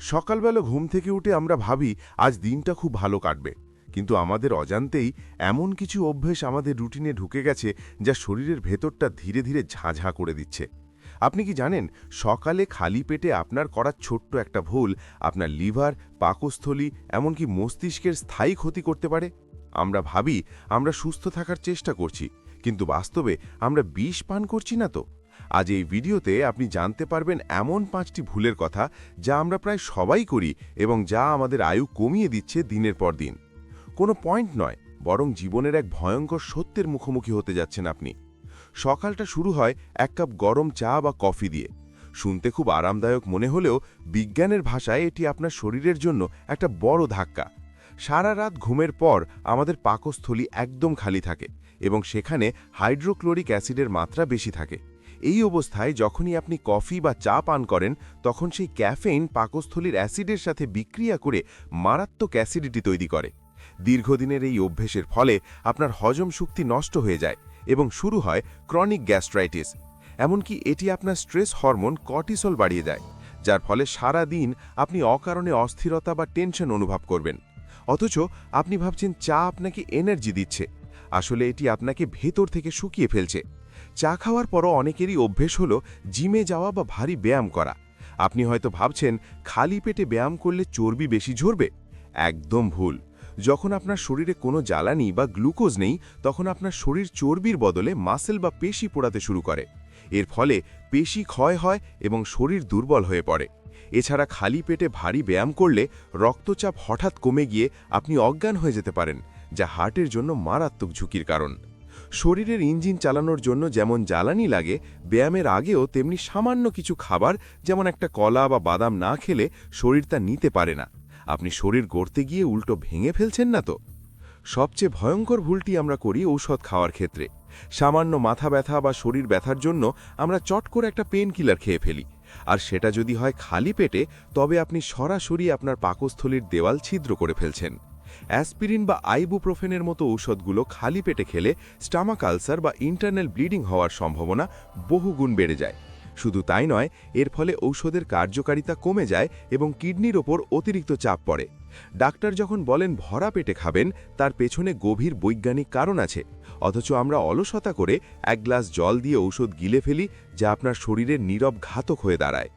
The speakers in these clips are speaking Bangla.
সকালবেলা ঘুম থেকে উঠে আমরা ভাবি আজ দিনটা খুব ভালো কাটবে, কিন্তু আমাদের অজান্তেই এমন কিছু অভ্যেস আমাদের রুটিনে ঢুকে গেছে যা শরীরের ভেতরটা ধীরে ধীরে ঝাঁঝা করে দিচ্ছে। আপনি কি জানেন, সকালে খালি পেটে আপনার করা ছোট্ট একটা ভুল আপনার লিভার, পাকস্থলী, এমনকি মস্তিষ্কের স্থায়ী ক্ষতি করতে পারে? আমরা ভাবি আমরা সুস্থ থাকার চেষ্টা করছি, কিন্তু বাস্তবে আমরা বিষ পান করছি না তো? আজ এই ভিডিওতে আপনি জানতে পারবেন এমন 5টি ভুলের কথা যা আমরা প্রায় সবাই করি এবং যা আমাদের আয়ু কমিয়ে দিচ্ছে দিনের পর দিন। কোনো পয়েন্ট নয়, বরং জীবনের এক ভয়ঙ্কর সত্যের মুখোমুখি হতে যাচ্ছেন আপনি। সকালটা শুরু হয় এক কাপ গরম চা বা কফি দিয়ে। শুনতে খুব আরামদায়ক মনে হলেও বিজ্ঞানের ভাষায় এটি আপনার শরীরের জন্য একটা বড় ধাক্কা। সারা রাত ঘুমের পর আমাদের পাকস্থলী একদম খালি থাকে এবং সেখানে হাইড্রোক্লোরিক অ্যাসিডের মাত্রা বেশি থাকে। এই অবস্থায় যখনই আপনি কফি বা চা পান করেন, তখন সেই ক্যাফেইন পাকস্থলীর অ্যাসিডের সাথে বিক্রিয়া করে মারাত্মক অ্যাসিডিটি তৈরি করে। দীর্ঘদিনের এই অভ্যেসের ফলে আপনার হজম শক্তি নষ্ট হয়ে যায় এবং শুরু হয় ক্রনিক গ্যাস্ট্রাইটিস। এমনকি এটি আপনার স্ট্রেস হরমোন কর্টিসল বাড়িয়ে দেয়, যার ফলে সারা দিন আপনি অকারণে অস্থিরতা বা টেনশন অনুভব করবেন। অথচ আপনি ভাবছেন চা আপনাকে এনার্জি দিচ্ছে, আসলে এটি আপনাকে ভেতর থেকে শুকিয়ে ফেলছে। চা খাওয়ার পরও অনেকেরই অভ্যেস হলো জিমে যাওয়া বা ভারী ব্যায়াম করা। আপনি হয়তো ভাবছেন খালি পেটে ব্যায়াম করলে চর্বি বেশি ঝরবে। একদম ভুল। যখন আপনার শরীরে কোনো জ্বালানি বা গ্লুকোজ নেই, তখন আপনার শরীর চর্বির বদলে মাসেল বা পেশি পোড়াতে শুরু করে। এর ফলে পেশি ক্ষয় হয় এবং শরীর দুর্বল হয়ে পড়ে। এছাড়া খালি পেটে ভারী ব্যায়াম করলে রক্তচাপ হঠাৎ কমে গিয়ে আপনি অজ্ঞান হয়ে যেতে পারেন, যা হার্টের জন্য মারাত্মক ঝুঁকির কারণ। শরীরের ইঞ্জিন চালানোর জন্য যেমন জ্বালানি লাগে, ব্যায়ামের আগেও তেমনি সামান্য কিছু খাবার, যেমন একটা কলা বা বাদাম না খেলে শরীর তা নিতে পারে না। আপনি শরীর গড়তে গিয়ে উল্টো ভেঙে ফেলছেন না তো? সবচেয়ে ভয়ঙ্কর ভুলটি আমরা করি ঔষধ খাওয়ার ক্ষেত্রে। সামান্য মাথা ব্যথা বা শরীর ব্যথার জন্য আমরা চট করে একটা পেন কিলার খেয়ে ফেলি, আর সেটা যদি হয় খালি পেটে, তবে আপনি সরাসরি আপনার পাকস্থলীর দেওয়াল ছিদ্র করে ফেলছেন। অ্যাসপিরিন বা আইবুপ্রোফেনের মতো ঔষধগুলো খালি পেটে খেলে স্টামাক আলসার বা ইন্টারনাল ব্লিডিং হওয়ার সম্ভাবনা বহুগুণ বেড়ে যায়। শুধু তাই নয়, এর ফলে ঔষধের কার্যকারিতা কমে যায় এবং কিডনির ওপর অতিরিক্ত চাপ পড়ে। ডাক্তার যখন বলেন ভরা পেটে খাবেন, তার পেছনে গভীর বৈজ্ঞানিক কারণ আছে, অথচ আমরা অলসতা করে এক গ্লাস জল দিয়ে ঔষধ গিলে ফেলি, যা আপনার শরীরের নীরব ঘাতক হয়ে দাঁড়ায়।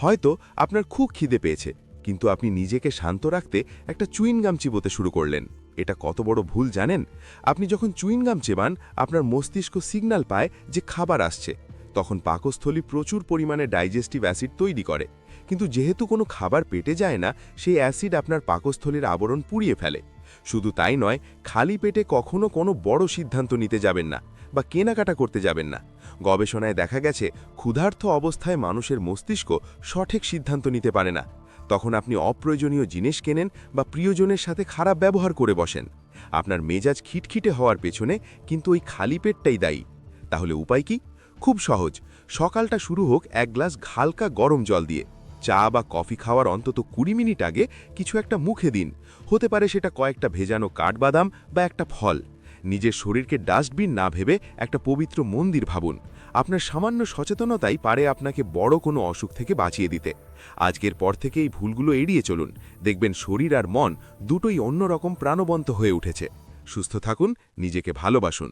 হয়তো আপনার খুব খিদে পেয়েছে, কিন্তু আপনি নিজেকে শান্ত রাখতে একটা চুইনগাম চিবোতে শুরু করলেন। এটা কত বড় ভুল জানেন? আপনি যখন চুইনগাম চেবান, আপনার মস্তিষ্ক সিগন্যাল পায় যে খাবার আসছে। তখন পাকস্থলী প্রচুর পরিমাণে ডাইজেস্টিভ অ্যাসিড তৈরি করে, কিন্তু যেহেতু কোনো খাবার পেটে যায় না, সেই অ্যাসিড আপনার পাকস্থলীর আবরণ পুড়িয়ে ফেলে। শুধু তাই নয়, খালি পেটে কখনো কোনো বড় সিদ্ধান্ত নিতে যাবেন না বা কেনাকাটা করতে যাবেন না। গবেষণায় দেখা গেছে, ক্ষুধার্ত অবস্থায় মানুষের মস্তিষ্ক সঠিক সিদ্ধান্ত নিতে পারে না। তখন আপনি অপ্রয়োজনীয় জিনিস কেনেন বা প্রিয়জনের সাথে খারাপ ব্যবহার করে বসেন। আপনার মেজাজ খিটখিটে হওয়ার পেছনে কিন্তু ওই খালি পেটটাই দায়ী। তাহলে উপায় কি? খুব সহজ। সকালটা শুরু হোক এক গ্লাস হালকা গরম জল দিয়ে। চা বা কফি খাওয়ার অন্তত 20 মিনিট আগে কিছু একটা মুখে দিন। হতে পারে সেটা কয়েকটা ভেজানো কাঠবাদাম বা একটা ফল। নিজের শরীরকে ডাস্টবিন না ভেবে একটা পবিত্র মন্দির ভাবুন। আপনার সামান্য সচেতনতাই পারে আপনাকে বড় কোনো অসুখ থেকে বাঁচিয়ে দিতে। আজকের পর থেকে এই ভুলগুলো এড়িয়ে চলুন। দেখবেন শরীর আর মন দুটোই অন্যরকম প্রাণবন্ত হয়ে উঠেছে। সুস্থ থাকুন, নিজেকে ভালোবাসুন।